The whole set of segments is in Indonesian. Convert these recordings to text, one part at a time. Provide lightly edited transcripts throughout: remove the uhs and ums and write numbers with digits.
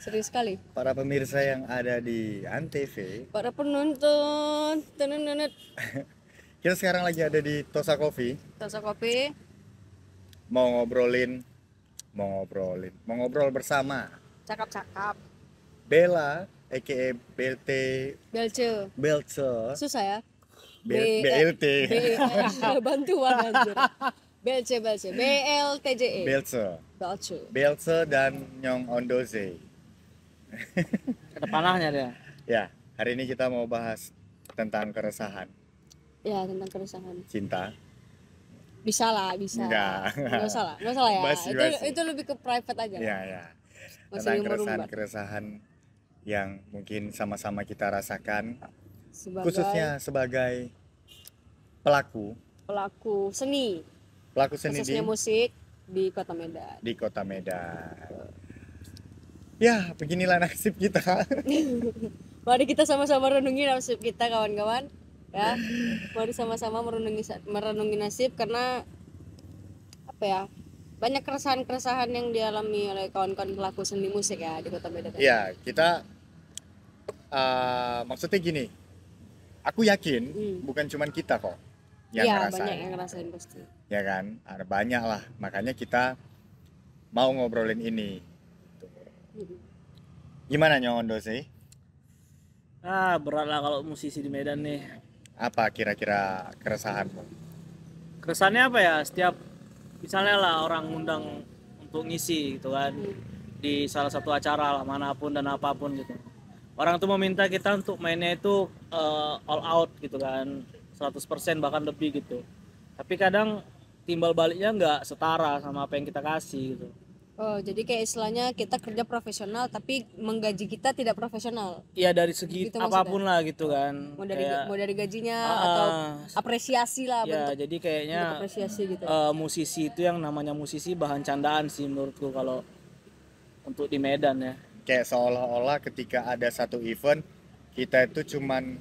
Serius sekali. para pemirsa yang ada di Antv. Para penonton, tenenet, Kita sekarang lagi ada di Tosa Coffee. Tosa Kopi, Mau ngobrol bersama cakap-cakap, Bella, aka BLT Belce, Belce, susah ya. BLT, Bantuan anjir. Belce, BLTJE. Belce, Belce. Belce dan Nyong Ondoze. Ada panahnya dia. Ya, hari ini kita mau bahas tentang keresahan Ya, tentang keresahan. cinta. Bisa lah, bisa. Enggak. Nggak usah lah ya. Basi. Itu lebih ke private aja. Ya. Masih Tentang umur-umur. keresahan yang mungkin sama-sama kita rasakan, Sebagai khususnya sebagai pelaku pelaku seni, seni khususnya musik di Kota Medan. di Kota Medan. Ya, beginilah nasib kita. Mari kita sama-sama renungi nasib kita, kawan-kawan. Ya, mari sama-sama merenungi nasib, karena apa ya? Banyak keresahan-keresahan yang dialami oleh kawan-kawan pelaku seni musik ya di Kota Medan. Ya, kita maksudnya gini. Aku yakin bukan cuman kita kok yang Iya, ngerasain. banyak yang ngerasain pasti. Ya kan? Ada banyak lah. Makanya kita mau ngobrolin ini. Gimana Nyondo sih? Berat lah kalau musisi di Medan nih. Apa kira-kira keresahanmu? Keresannya apa ya? Setiap misalnya lah orang ngundang untuk ngisi gitu kan, di salah satu acara lah manapun dan apapun gitu. Orang tuh meminta kita untuk mainnya itu all out gitu kan, 100% bahkan lebih gitu. Tapi kadang timbal baliknya nggak setara sama apa yang kita kasih gitu. Oh, jadi kayak istilahnya kita kerja profesional tapi menggaji kita tidak profesional. Iya, dari segi Gitu apapun lah gitu kan. Mau dari gajinya atau apresiasi lah, ya, bentuk, jadi kayaknya bentuk apresiasi gitu. musisi itu yang namanya musisi bahan candaan sih menurutku kalau untuk di Medan ya. Kayak seolah-olah ketika ada satu event kita itu cuman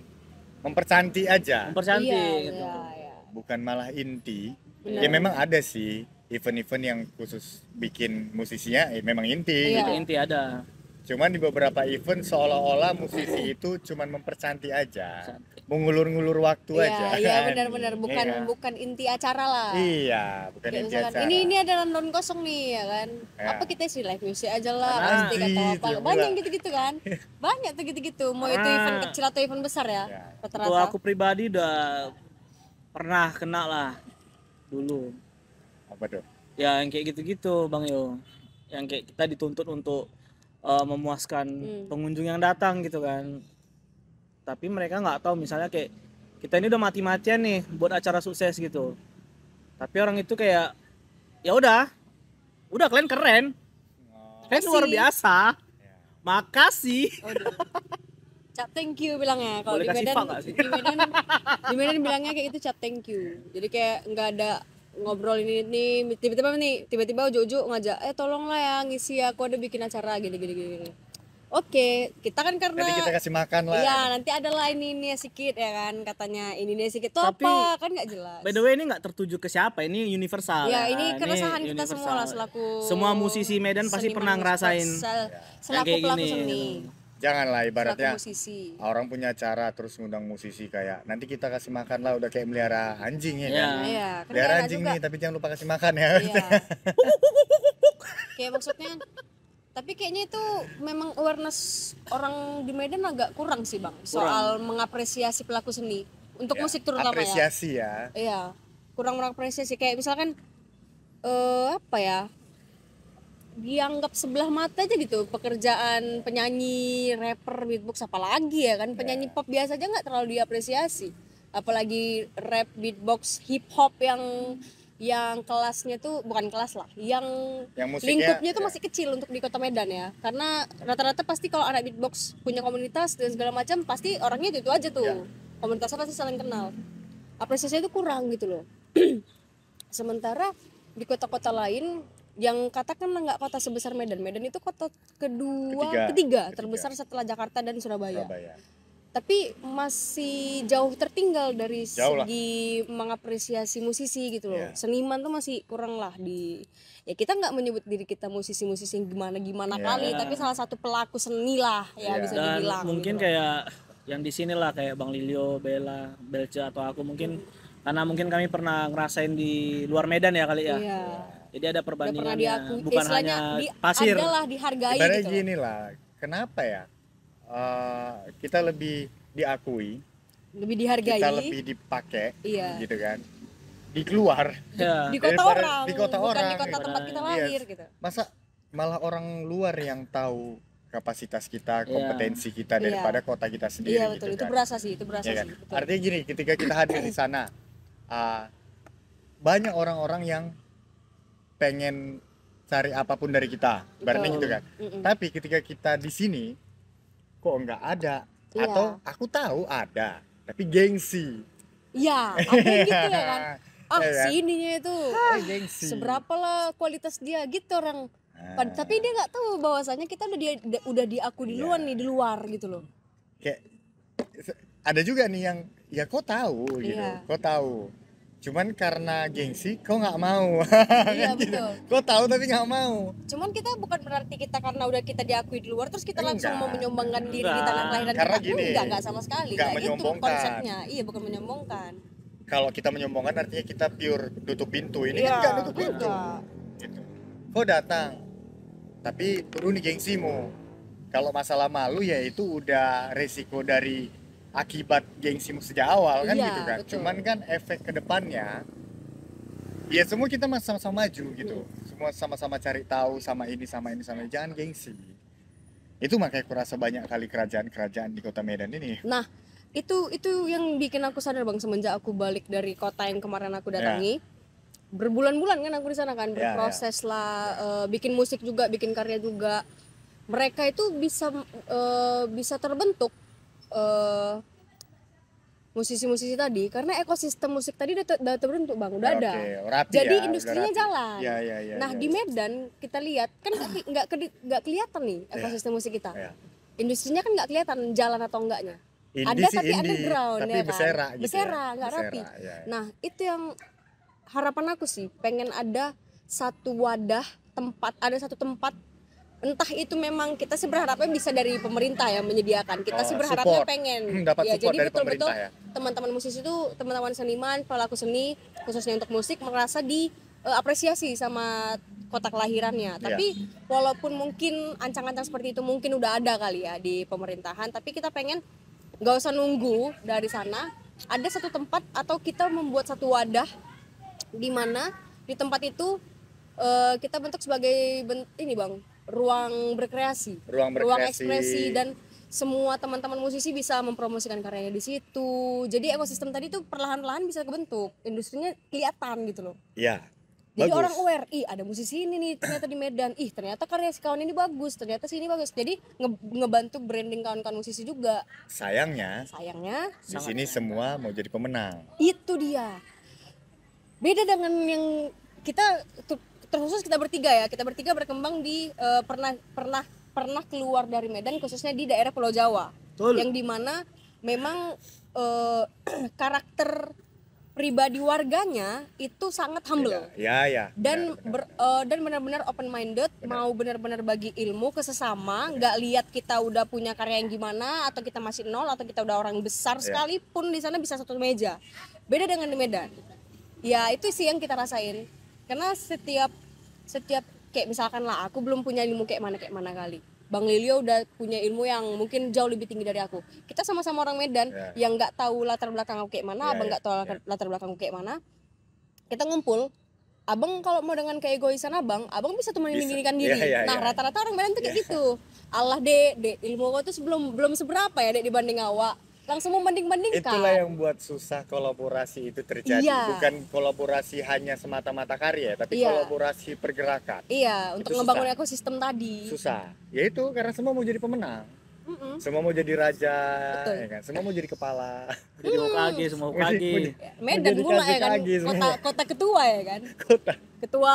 mempercantik aja, Mempercantik Iya, gitu. iya. bukan malah inti. Benar. Ya memang ada sih event-event yang khusus bikin musisinya, memang inti. Iya. Itu inti ada. Cuman di beberapa event seolah-olah musisi itu cuman mempercantik aja, mengulur-ngulur waktu aja. Iya, benar-benar bukan Iya. bukan inti acara lah. Iya, bukan Kayak inti misalkan, acara. ini ada nonton kosong nih ya kan. Ya. Apa kita isi live music aja lah, Anjir, pasti atau apa. itu Banyak pula. gitu-gitu kan. Banyak tuh gitu-gitu. Mau itu event kecil atau event besar ya. Ya. Kalau Rata-rata. aku pribadi udah pernah kena lah dulu. Apa tuh? Ya yang kayak gitu-gitu Bang Yo. Yang kayak kita dituntut untuk memuaskan pengunjung yang datang gitu kan. Tapi mereka nggak tahu misalnya kayak kita ini udah mati-matian nih buat acara sukses gitu. Tapi orang itu kayak ya udah kalian keren. Kalian luar Makasih. biasa. Makasih. Oh, cap thank you bilangnya. Kalau Boleh di kasih Medan, fuck nggak sih? di Medan bilangnya kayak gitu, cap thank you. Jadi kayak nggak ada ngobrol ini tiba-tiba ujuk-ujuk ngajak, tolonglah ya ngisi, aku ada bikin acara gini. Oke, kita kan karena Nanti kita kasih makan lah. iya, nanti ada lah ini sedikit ya kan, katanya ini sedikit tuh Tapi, apa kan nggak jelas. By the way ini nggak tertuju ke siapa, ini universal. Ya, ini Ini keresahan kita universal. semua lah selaku Semua musisi Medan pasti seniman pernah ngerasain selaku kayak pelaku gini, seni, Janganlah selaku ibaratnya musisi. orang punya acara terus ngundang musisi kayak nanti kita kasih makan lah, udah kayak melihara anjing ya Iya. kan. Iya, kan Melihara nggak enak anjing juga. nih tapi jangan lupa kasih makan ya. Iya. Kayak maksudnya, tapi kayaknya itu memang awareness orang di Medan agak kurang sih Bang, soal mengapresiasi pelaku seni untuk Ya, musik terutama ya. apresiasi ya. Iya, kurang mengapresiasi. Kayak misalkan apa ya, dianggap sebelah mata aja gitu pekerjaan penyanyi, rapper, beatbox, apalagi ya kan penyanyi pop biasa aja nggak terlalu diapresiasi, apalagi rap, beatbox, hip hop yang kelasnya tuh bukan kelas lah, yang musiknya lingkupnya tuh masih kecil untuk di Kota Medan ya, karena rata-rata pasti kalau anak beatbox punya komunitas dan segala macam pasti orangnya itu aja tuh, komunitasnya pasti saling kenal, apresiasinya itu kurang gitu loh. Sementara di kota-kota lain yang katakanlah nggak kota sebesar Medan itu kota ketiga terbesar setelah Jakarta dan Surabaya. tapi masih jauh tertinggal dari Jauh lah. segi mengapresiasi musisi gitu loh. Iya. Seniman tuh masih kurang lah di, ya kita nggak menyebut diri kita musisi-musisi yang gimana Iya. kali, tapi salah satu pelaku seni lah ya Iya. bisa Dan dibilang. mungkin gitu loh. kayak yang di sini lah kayak Bang Lilio, Bella, Belca atau aku mungkin karena mungkin kami pernah ngerasain di luar Medan ya kali ya. Iya. Jadi ada Udah pernah perbandingannya, diakui, bukan istilahnya hanya pasir. adalah dihargai Ibaratnya gitu loh. gini lah, kenapa ya kita lebih diakui, Lebih dihargai. kita lebih dipakai, Iya. gitu kan, di keluar. Ya. Di kota Daripada orang, di kota bukan orang, di kota gitu. tempat kita Iya. lahir gitu. Masa malah orang luar yang tahu kapasitas kita, Iya. kompetensi kita daripada kota kita sendiri, Iya betul, gitu itu kan. berasa sih, itu berasa Ya kan? sih. Betul. Artinya gini, ketika kita hadir di sana, banyak orang-orang yang pengen cari apapun dari kita, ibaratnya Betul. gitu kan. Mm-mm. Tapi ketika kita di sini, kok nggak ada? Iya. Atau aku tahu ada, tapi gengsi. Iya, apa yang gitu ya kan? Ah, Iya kan? si ininya itu Gengsi. seberapa lah kualitas dia gitu orang. Nah, Tapi dia nggak tahu bahwasanya kita udah diaku di luar Iya. nih, di luar gitu loh. kayak ada juga nih yang ya kok tahu gitu, Iya. kok tahu. Cuman karena gengsi, kok nggak mau. Iya Kan gitu. betul. Kok tahu tapi nggak mau. Cuman kita bukan berarti kita karena udah kita diakui di luar terus kita langsung Enggak. mau menyombongkan diri di Enggak. tanah kelahiran Karena kita. gini, Enggak sama sekali. enggak Enggak gitu menyombongkan. konsepnya. Iya, bukan menyombongkan. Kalau kita menyombongkan artinya kita pure tutup pintu. Ini Iya, kan nggak tutup pintu. enggak. Gitu. Kok datang, tapi turun gengsimu. Kalau masalah malu ya itu udah resiko dari akibat gengsimu sejak awal kan Iya, gitu kan. betul. Cuman kan efek kedepannya ya semua kita sama-sama maju gitu. Semua sama-sama cari tahu sama ini sama ini sama ini. Jangan gengsi. Itu makanya aku rasa banyak kali kerajaan-kerajaan di kota Medan ini. Nah, itu yang bikin aku sadar Bang, semenjak aku balik dari kota yang kemarin aku datangi. Berbulan-bulan kan aku di sana kan, Ya, berproses lah, bikin musik juga, bikin karya juga. Mereka itu bisa terbentuk musisi-musisi tadi karena ekosistem musik tadi udah terbentuk Bang, udah ada. Oke, rapi Jadi ya, industrinya udah rapi. jalan. Ya, Nah ya, di ya. Medan kita lihat kan nggak kelihatan nih Iya. ekosistem musik kita. Ya. Industrinya kan nggak kelihatan jalan atau enggaknya. Indie Ada sih tapi indie, underground tapi ya kan. bersera gitu Bersera, ya. nggak rapi. Bersera, ya. Nah itu yang harapan aku sih, pengen ada satu wadah tempat, ada satu tempat, entah itu memang kita sih berharapnya bisa dari pemerintah ya menyediakan. Kita sih berharapnya Support. pengen Dapat ya, support jadi dari betul-betul pemerintah ya. teman-teman musisi itu, teman-teman seniman, pelaku seni khususnya untuk musik merasa diapresiasi sama kota kelahirannya. Iya. Tapi walaupun mungkin ancang-ancang seperti itu mungkin udah ada kali ya di pemerintahan, tapi kita pengen nggak usah nunggu dari sana, ada satu tempat atau kita membuat satu wadah di mana di tempat itu kita bentuk sebagai ini Bang, ruang berkreasi, Ruang ruang berkreasi. ekspresi, dan semua teman-teman musisi bisa mempromosikan karyanya di situ. Jadi ekosistem tadi tuh perlahan-lahan bisa kebentuk, industrinya kelihatan gitu loh. Iya. Jadi Bagus. orang aware, ih ada musisi ini nih ternyata di Medan, ih ternyata karya si kawan ini bagus, ternyata si ini bagus. Jadi ngebantu branding kawan-kawan musisi juga. Sayangnya Sayangnya di sini semua mau jadi pemenang. itu dia. Beda dengan yang kita terkhusus kita bertiga ya. Kita bertiga berkembang di pernah keluar dari Medan, khususnya di daerah Pulau Jawa. Betul. Yang dimana memang karakter pribadi warganya itu sangat humble. Ya, ya. Dan benar. dan benar-benar open minded, mau benar-benar bagi ilmu ke sesama, nggak lihat kita udah punya karya yang gimana atau kita masih nol atau kita udah orang besar sekalipun di sana bisa satu meja. Beda dengan di Medan. Ya itu sih yang kita rasain. Karena setiap kayak misalkan lah aku belum punya ilmu kayak mana kali. Bang Lilio udah punya ilmu yang mungkin jauh lebih tinggi dari aku. Kita sama-sama orang Medan yang nggak tahu latar belakang aku kayak mana, abang nggak tahu latar belakang aku kayak mana. Kita ngumpul. Abang kalau mau dengan keegoisan abang bisa tuh menyembunyikan diri. Nah rata-rata orang Medan tuh kayak gitu. Allah dek ilmu kau tuh belum seberapa ya dek dibanding awak. Langsung membanding-bandingkan. Itulah yang buat susah kolaborasi itu terjadi. Iya. Bukan kolaborasi hanya semata-mata karya, tapi Iya. kolaborasi pergerakan. Iya, untuk Itu ngebangun susah. ekosistem tadi. Susah. Ya itu karena semua mau jadi pemenang. Mm-mm. Semua mau jadi raja, Betul. ya kan? Semua mau jadi kepala. Jadi Hokage, semua Hokage. Medan Jadi pula ya kan, kaki semua. kota ketua ya kan. Kota. Ketua,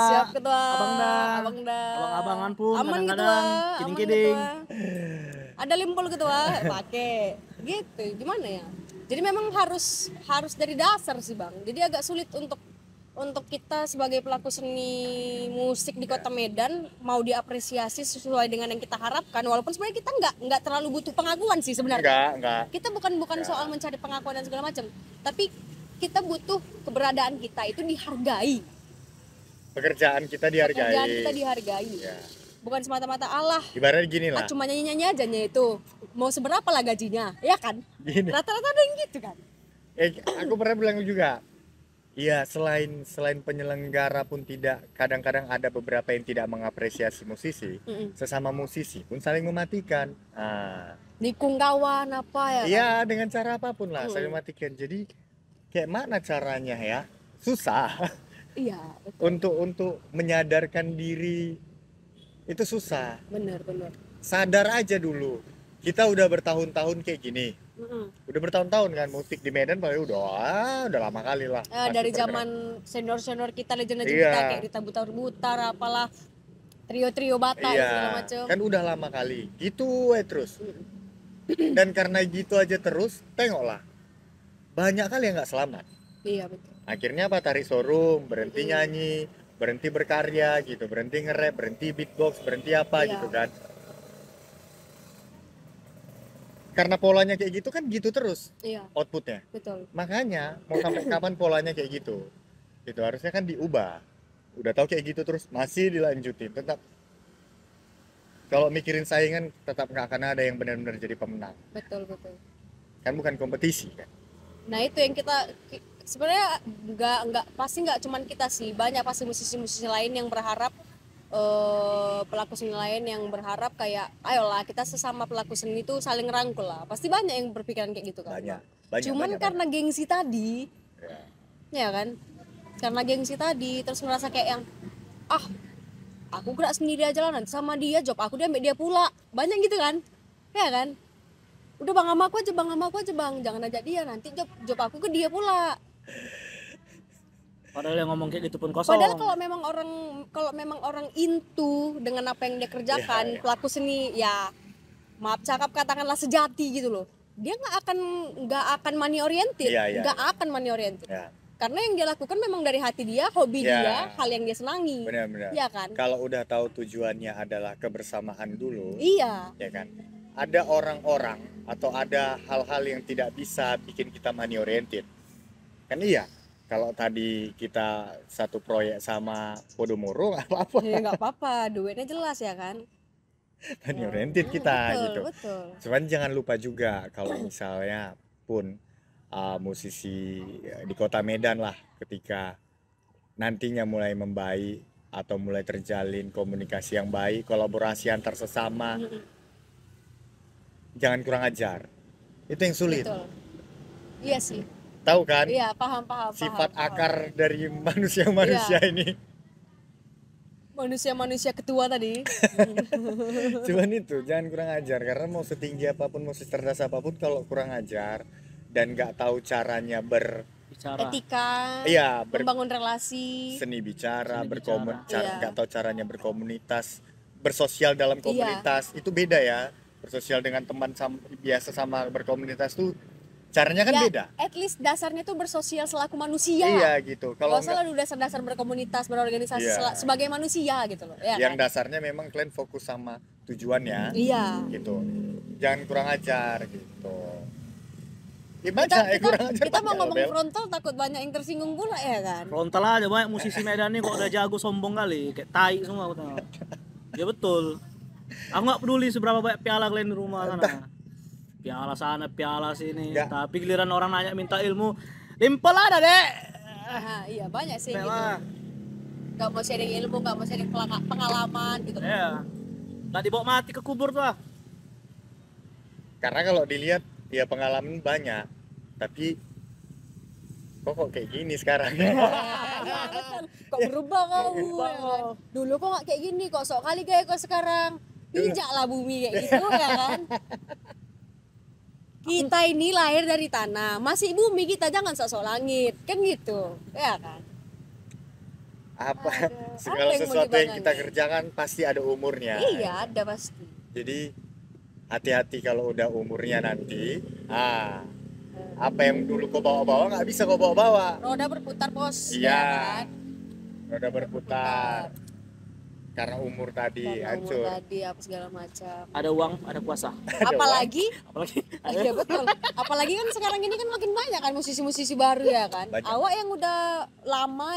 siap ketua. Abang dah. Abang dah. Abang-abangan pun Aman kadang-kadang ketua, kiding-kiding. aman ketua. ada limpol gitu pakai gitu, gimana ya, jadi memang harus dari dasar sih Bang, jadi agak sulit untuk kita sebagai pelaku seni musik di Kota Medan mau diapresiasi sesuai dengan yang kita harapkan, walaupun sebenarnya kita nggak terlalu butuh pengakuan sih sebenarnya. Enggak. Kita bukan soal mencari pengakuan dan segala macam, tapi kita butuh keberadaan kita itu dihargai, Pekerjaan kita pekerjaan dihargai. kita dihargai, Ya. bukan semata-mata Allah Ibaratnya gini lah. cuma nyanyi-nyanyi aja itu mau seberapa lah gajinya, ya kan? Gini. Rata-rata ada yang gitu kan. Aku pernah bilang juga. Iya, selain penyelenggara pun tidak, kadang-kadang ada beberapa yang tidak mengapresiasi musisi. Sesama musisi pun saling mematikan. Nikung kawan apa ya kan? Iya, dengan cara apapun lah saling mematikan. Jadi kayak mana caranya ya? Susah. Iya, betul. Untuk menyadarkan diri itu susah. Bener. Sadar aja dulu. Kita udah bertahun-tahun kayak gini. Udah bertahun-tahun kan musik di Medan paling udah lama kali lah. Dari Masih zaman senior kita, legend-legend Iya. kita kayak Rita Butar apalah, trio Bata iya, segala macam. kan udah lama kali. Gitu terus. Dan karena gitu aja terus, tengoklah. Banyak kali yang nggak selamat. Iya betul. Akhirnya apa? Tarik showroom, berhenti nyanyi, berhenti berkarya gitu, berhenti nge-rap, berhenti beatbox, berhenti apa Iya. gitu kan. Karena polanya kayak gitu kan gitu terus Iya outputnya. betul. Makanya mau sampai kapan polanya kayak gitu? Gitu harusnya kan diubah. Udah tahu kayak gitu terus masih dilanjutin. Tetap kalau mikirin saingan tetap nggak akan ada yang benar-benar jadi pemenang. Betul. Kan bukan kompetisi kan. Nah itu yang kita sebenarnya nggak pasti nggak cuman kita sih, banyak pasti musisi-musisi lain yang berharap, pelaku seni lain yang berharap kayak ayolah kita sesama pelaku seni itu saling rangkul lah, pasti banyak yang berpikiran kayak gitu kan. Banyak. Cuman karena gengsi tadi, Ya. ya kan, karena gengsi tadi terus ngerasa kayak yang aku gerak sendiri aja lah, nanti sama dia job aku dia ambil dia pula, banyak gitu kan, ya kan. Udah bang sama aku aja bang, jangan ajak dia, nanti job aku ke dia pula. Padahal yang ngomong kayak gitu pun kosong. Padahal kalau memang orang into dengan apa yang dia kerjakan, Iya. pelaku seni ya maaf cakap katakanlah sejati gitu loh, dia nggak akan money oriented, Iya. nggak akan money oriented. Ya, Karena yang dia lakukan memang dari hati dia, hobi Iya. dia, hal yang dia senangi. benar-benar. Iya kan? Kalau udah tahu tujuannya adalah kebersamaan dulu, Iya, ya kan. Ada orang-orang atau ada hal-hal yang tidak bisa bikin kita money oriented. Kan iya. Kalau tadi kita satu proyek sama Podomoro nggak apa-apa, ya nggak apa-apa, duitnya jelas ya kan? money oriented kita Betul, gitu. betul. Cuman jangan lupa juga kalau misalnya pun musisi di Kota Medan lah ketika nantinya mulai membaik atau mulai terjalin komunikasi yang baik, kolaborasi antar sesama, jangan kurang ajar. Itu yang sulit. Betul. Iya sih. Tahu kan? Iya, paham. Sifat paham. akar dari manusia-manusia Iya. ini. Manusia ketua tadi. Cuman itu jangan kurang ajar, karena mau setinggi apapun, mau secerdas apapun, kalau kurang ajar dan nggak tahu caranya Bicara. Etika, iya membangun relasi. seni bicara, Seni Iya. nggak tahu caranya berkomunitas, bersosial dalam komunitas, itu beda ya. Bersosial dengan teman biasa sama berkomunitas tuh caranya kan Ya, beda. at least dasarnya tuh bersosial selaku manusia. Iya gitu. Kalau Kalau salah udah dasar berkomunitas, berorganisasi Iya. sebagai manusia gitu loh. Ya yang kan? dasarnya memang kalian fokus sama tujuannya Iya. gitu. Jangan kurang ajar gitu. Ya Kita, banyak kita, kurang ajar kita mau banyak, ngomong Bel. frontal takut banyak yang tersinggung pula ya kan. Frontal aja banyak musisi Medan nih kok udah jago sombong kali, kayak tai semua aku tengok. Ya betul. Aku nggak peduli seberapa banyak piala kalian di rumah sana. Piala sana, piala sini. Nggak. Tapi giliran orang nanya minta ilmu, limpel ada dek. Nah, iya banyak sih Kayak gitu. lah. Gak mau sharing ilmu, gak mau sharing pengalaman gitu. Ya. Nggak dibawa mati ke kubur tuh. Karena kalau dilihat ya pengalaman banyak, tapi kok kayak gini sekarang. Iya, betul. Kok berubah kau? Ya kan? Dulu kok gak kayak gini, kok sok kali kayak kau sekarang. Pijak lah bumi kayak gitu ya kan. Kita ini lahir dari tanah, masih bumi, kita jangan sok-sok langit, kan gitu, ya kan? Apa Aduh, segala apa yang mau sesuatu yang kita dibanggain? kerjakan pasti ada umurnya. Iya, ada pasti. Jadi hati-hati kalau udah umurnya nanti. Apa yang dulu kau bawa-bawa nggak bisa kau bawa-bawa. Roda berputar, Bos. Iya. Ya kan? Roda berputar. Karena umur tadi Karena umur hancur. tadi apa segala macam. Ada uang, ada kuasa. Apalagi Apalagi iya betul. Apalagi kan sekarang ini kan makin banyak kan musisi-musisi baru ya kan. Banyak. Awak yang udah lama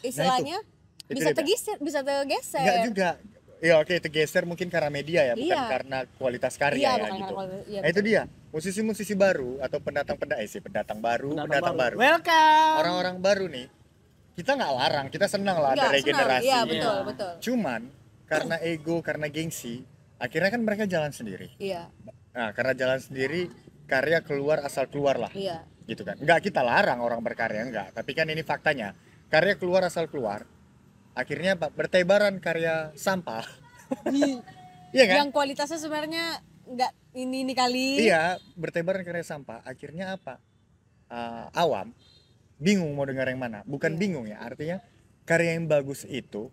istilahnya Itu bisa dia, Kak. bisa Enggak tergeser. juga. Ya oke, itu geser mungkin karena media ya, bukan Iya. karena kualitas karya Iya, ya bukan gitu. karena- iya, Nah itu dia, musisi-musisi baru atau pendatang baru. Welcome. Orang-orang baru nih, kita nggak larang, kita senang lah ada Enggak, senang. regenerasi. Iya, Iya. betul, betul. Cuman karena ego, karena gengsi, akhirnya kan mereka jalan sendiri. Iya, Nah karena jalan sendiri, karya keluar asal keluar lah, iya. gitu kan. Nggak kita larang orang berkarya, enggak. Tapi kan ini faktanya, karya keluar asal keluar, akhirnya bertebaran karya sampah. Iya kan? Yang kualitasnya sebenarnya enggak ini kali. Iya, bertebaran karya sampah. Akhirnya apa? Awam bingung mau dengar yang mana. Bukan Iya. bingung ya, artinya karya yang bagus itu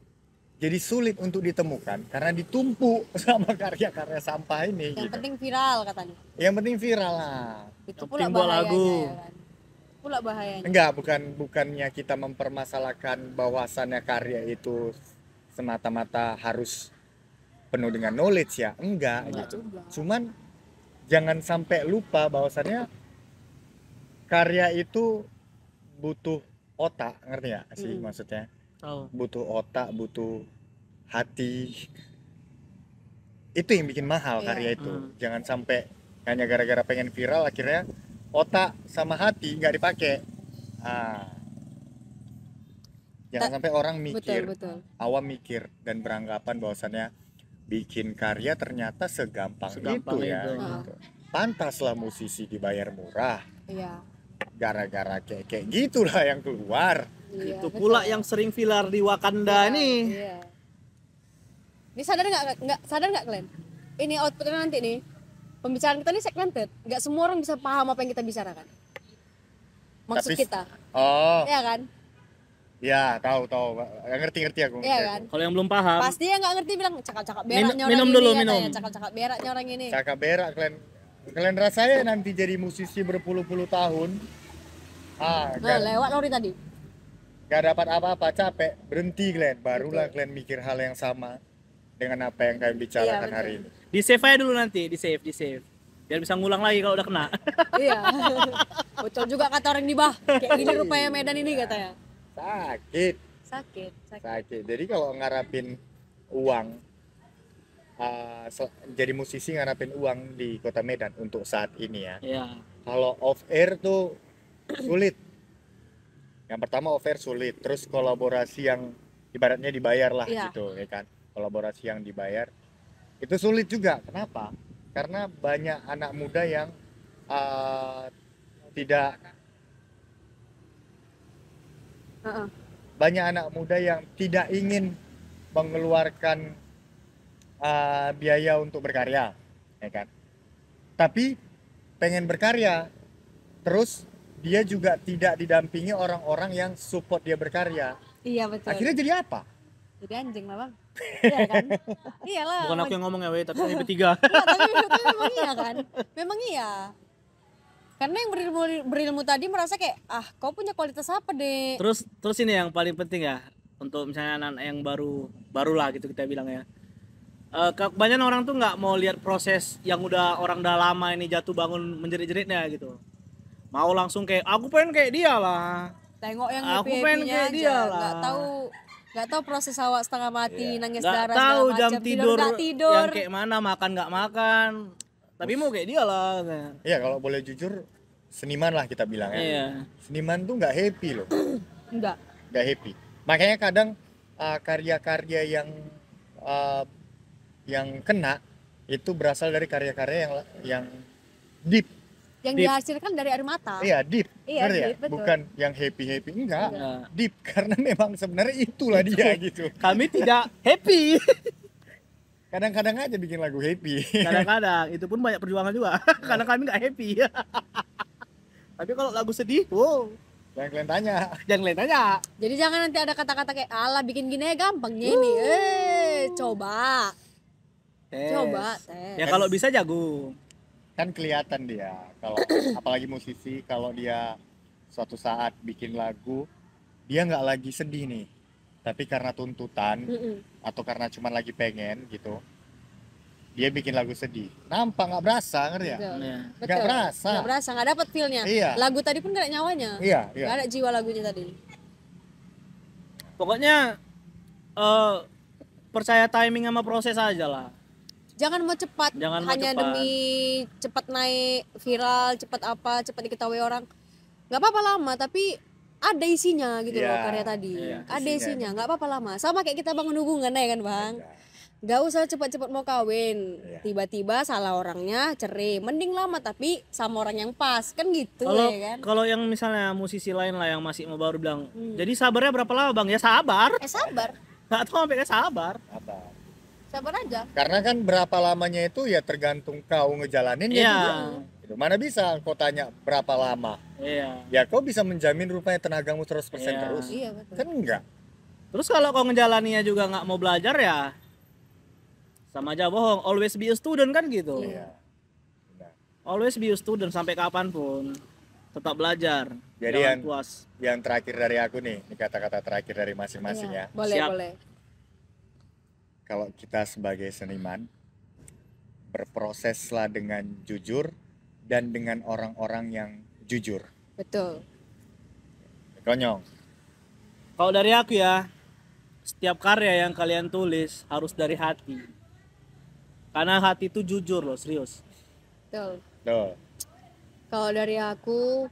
jadi sulit untuk ditemukan karena ditumpuk sama karya-karya sampah ini. Yang Gitu. penting viral katanya. Yang penting viral lah. Itu Yang pula penting buat bahayanya lagu. ya kan. Pula bahayanya. Enggak, bukannya kita mempermasalahkan bahwasannya karya itu semata-mata harus penuh dengan knowledge ya. Enggak Enggak gitu. juga. Cuman jangan sampai lupa bahwasannya karya itu butuh otak, ngerti ya sih maksudnya? Tahu. Butuh otak, butuh hati. Itu yang bikin mahal Iya. karya itu. Jangan sampai hanya gara-gara pengen viral akhirnya otak sama hati nggak dipakai. Jangan sampai orang mikir, Betul. awam mikir dan beranggapan bahwasannya bikin karya ternyata segampang Segampang itu ya. itu. Gitu. Pantaslah musisi dibayar murah. Iya. Gara-gara kayak gitulah yang keluar. Iya, Itu betul. pula yang sering viral di Wakanda nih. Iya. Ini sadar nggak kalian? Ini outputnya nanti nih. Pembicaraan kita ini segmented. Nggak semua orang bisa paham apa yang kita bicarakan. Maksud Tapi- kita, Oh, ya kan? ya tahu. Ngerti aku. Iya ngerti kan? aku. Kalau yang belum paham, Pasti yang nggak ngerti bilang cakap-cakap beraknya orang minum ini dulu, katanya. minum. Cakap-cakap beraknya orang ini. Cakap berak kalian rasanya nanti jadi musisi berpuluh-puluh tahun. Nah, Gak, lewat Lori tadi. gak dapat apa-apa, capek, berhenti kalian. Barulah kalian mikir hal yang sama dengan apa yang kalian bicarakan Iya, hari ini. di save aja dulu nanti, di save. Biar bisa ngulang lagi kalau udah kena. Iya. Bocor juga kata orang di bah. Kayak gini rupanya Medan ini katanya. Sakit. Sakit. Jadi kalau ngarapin uang, jadi musisi ngarapin uang di kota Medan untuk saat ini ya. Iya. Kalau off air tuh sulit. Yang pertama off air sulit, terus kolaborasi yang ibaratnya dibayar lah Iya. gitu ya kan. Kolaborasi yang dibayar itu sulit juga. Kenapa? Karena banyak anak muda yang tidak Heeh. banyak anak muda yang tidak ingin mengeluarkan biaya untuk berkarya, ya kan? Tapi pengen berkarya, terus dia juga tidak didampingi orang-orang yang support dia berkarya. Iya betul. Akhirnya jadi apa? Jadi anjing lah bang. Iya kan? Iyalah. Bukan aku yang ngomong ya, tapi kami bertiga. Enggak, tapi memang iya kan? Memang iya. Karena yang berilmu tadi merasa kayak, kau punya kualitas apa deh? Terus ini yang paling penting ya, untuk misalnya anak yang baru lah gitu kita bilang ya. Kebanyakan orang tuh nggak mau lihat proses yang orang udah lama ini jatuh bangun menjerit-jeritnya gitu. Mau langsung kayak aku pengen kayak dia lah. Tengok yang Aku pengen happy-happy-nya kayak aja. dia lah. Nggak tahu proses awak setengah mati, nangis Nggak darah tahu segala jam macam, tidur nggak tidur. yang kayak mana, makan nggak makan. Tapi mau kayak dia lah. Ya kalau boleh jujur, seniman lah kita bilang ya. Iya. Seniman tuh nggak happy loh, Enggak. nggak happy. Makanya kadang karya-karya yang kena itu berasal dari karya-karya yang deep. Yang Deep. dihasilkan dari air mata. Iya, deep. Iya, Ngerti ya? deep, betul. Bukan yang happy-happy, enggak. Iya. Deep karena memang sebenarnya itulah dia gitu. Kami tidak happy. Kadang-kadang aja bikin lagu happy. Kadang-kadang itu pun banyak perjuangan juga. Karena kami nggak happy. Tapi kalau lagu sedih, wow, Yang kalian tanya. jangan kalian tanya. Jadi jangan nanti ada kata-kata kayak, alah bikin gini ya gampangnya ini. Coba. Tes. Coba tes. Ya kalau bisa jago. Kan kelihatan dia kalau apalagi musisi kalau dia suatu saat bikin lagu dia nggak lagi sedih nih tapi karena tuntutan Mm-mm. atau karena cuma lagi pengen gitu dia bikin lagu sedih nampak nggak berasa ngerti ya Betul. Iya. Betul. Nggak berasa. Nggak berasa, nggak dapet feel-nya. Iya. Lagu tadi pun nggak ada nyawanya. iya Nggak iya ada jiwa lagunya tadi. Pokoknya percaya timing sama proses aja lah. Jangan mau cepat, Jangan mau hanya cepat. demi cepat naik viral, cepat apa, cepat diketahui orang. Nggak apa-apa lama, tapi ada isinya gitu loh Iya, karya tadi. iya, Ada isinya. isinya, nggak apa-apa lama. Sama kayak kita bangun hubungan ya kan bang. Nggak usah cepat-cepat mau kawin, Iya. tiba-tiba salah orangnya cerai. Mending lama tapi sama orang yang pas kan gitu Kalau ya kan. kalau yang misalnya musisi lain lah yang masih mau baru bilang, jadi sabarnya berapa lama bang? Ya sabar. Sabar, Nggak tahu sampai sabar. apa sabar aja. karena kan berapa lamanya itu ya tergantung kau ngejalaninnya Iya. juga. Gitu. Mana bisa kau tanya berapa lama Iya. ya kau bisa menjamin rupanya tenagamu 100% Iya. terus Iya betul. kan enggak Terus kalau kau ngejalaninya juga nggak mau belajar ya sama aja bohong. Always be a student kan gitu. iya benar. Always be a student sampai kapanpun. Tetap belajar. Jadi Jangan yang- puas. Yang terakhir dari aku nih, ini kata-kata terakhir dari masing-masing Iya, ya. boleh Siap. boleh. Kalau kita sebagai seniman berproseslah dengan jujur dan dengan orang-orang yang jujur. Betul. Konyol. Kalau dari aku ya, setiap karya yang kalian tulis harus dari hati. Karena hati itu jujur loh, serius. Betul. Tuh. Kalau dari aku,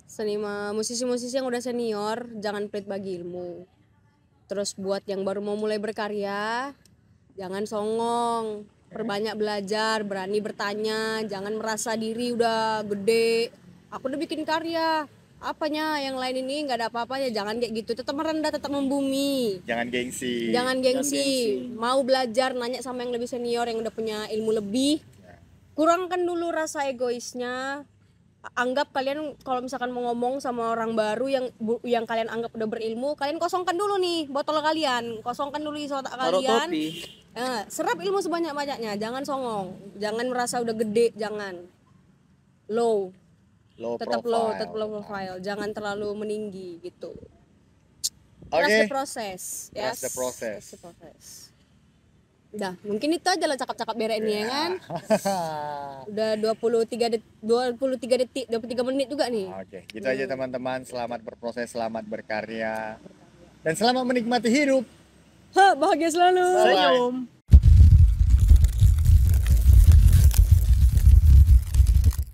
seniman musisi-musisi yang udah senior jangan pelit bagi ilmu. Terus buat yang baru mau mulai berkarya, jangan songong, perbanyak belajar, berani bertanya, jangan merasa diri udah gede. Aku udah bikin karya, apanya yang lain ini nggak ada apa-apanya, jangan kayak gitu. Tetap merendah, tetap membumi. Jangan gengsi. Jangan gengsi. gengsi. Mau belajar nanya sama yang lebih senior yang udah punya ilmu lebih. Kurangkan dulu rasa egoisnya. Anggap kalian kalau misalkan mau ngomong sama orang baru yang kalian anggap udah berilmu, kalian kosongkan dulu nih botol kalian, kosongkan dulu isi otak Taruh kalian. topi. Serap ilmu sebanyak-banyaknya, jangan songong, jangan merasa udah gede, jangan low, Low tetap profile. low, tetap low profile, jangan terlalu meninggi gitu. Oke. Trust the process, Trust the process. Trust the process. Udah, mungkin itu aja lah cakap-cakap berek ini ya kan. Udah 23 detik, 23 menit juga nih. Oke, gitu aja teman-teman. Selamat berproses, selamat berkarya. Dan selamat menikmati hidup. Ha, bahagia selalu. Bye-bye. Senyum.